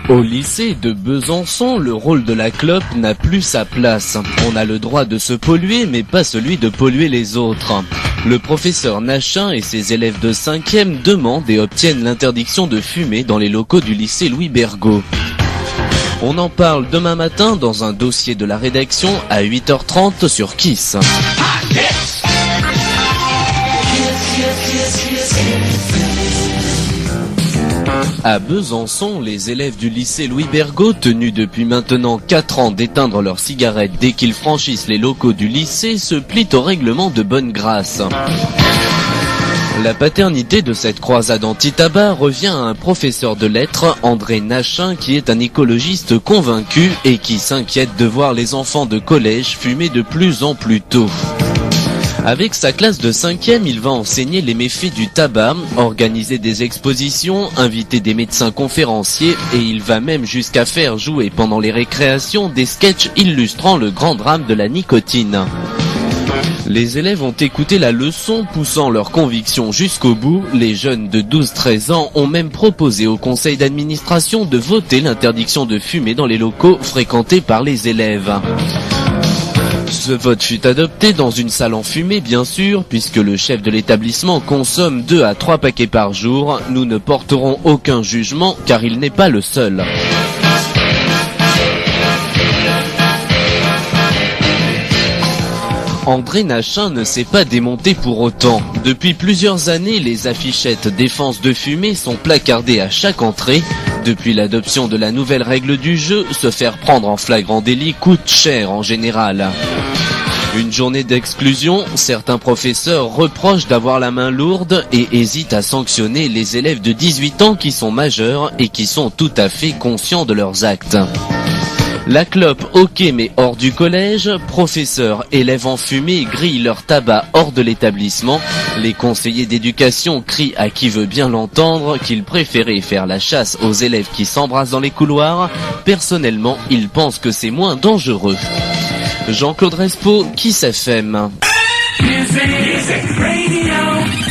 Au lycée de Besançon, le rôle de la clope n'a plus sa place. On a le droit de se polluer, mais pas celui de polluer les autres. Le professeur Nachin et ses élèves de 5e demandent et obtiennent l'interdiction de fumer dans les locaux du lycée Louis Bergaud. On en parle demain matin dans un dossier de la rédaction à 8h30 sur Kiss. À Besançon, les élèves du lycée Louis Bergaud, tenus depuis maintenant 4 ans d'éteindre leurs cigarettes dès qu'ils franchissent les locaux du lycée, se plient au règlement de bonne grâce. La paternité de cette croisade anti-tabac revient à un professeur de lettres, André Nachin, qui est un écologiste convaincu et qui s'inquiète de voir les enfants de collège fumer de plus en plus tôt. Avec sa classe de 5e, il va enseigner les méfaits du tabac, organiser des expositions, inviter des médecins conférenciers et il va même jusqu'à faire jouer pendant les récréations des sketchs illustrant le grand drame de la nicotine. Les élèves ont écouté la leçon, poussant leurs convictions jusqu'au bout. Les jeunes de 12-13 ans ont même proposé au conseil d'administration de voter l'interdiction de fumer dans les locaux fréquentés par les élèves. Ce vote fut adopté dans une salle enfumée bien sûr, puisque le chef de l'établissement consomme 2 à 3 paquets par jour. Nous ne porterons aucun jugement car il n'est pas le seul. André Nachin ne s'est pas démonté pour autant. Depuis plusieurs années, les affichettes défense de fumée sont placardées à chaque entrée. Depuis l'adoption de la nouvelle règle du jeu, se faire prendre en flagrant délit coûte cher en général. Une journée d'exclusion, certains professeurs reprochent d'avoir la main lourde et hésitent à sanctionner les élèves de 18 ans qui sont majeurs et qui sont tout à fait conscients de leurs actes. La clope, ok, mais hors du collège. Professeurs, élèves enfumés grillent leur tabac hors de l'établissement. Les conseillers d'éducation crient à qui veut bien l'entendre qu'ils préféraient faire la chasse aux élèves qui s'embrassent dans les couloirs. Personnellement, ils pensent que c'est moins dangereux. Jean-Claude Respo, Kiss FM. Music Radio.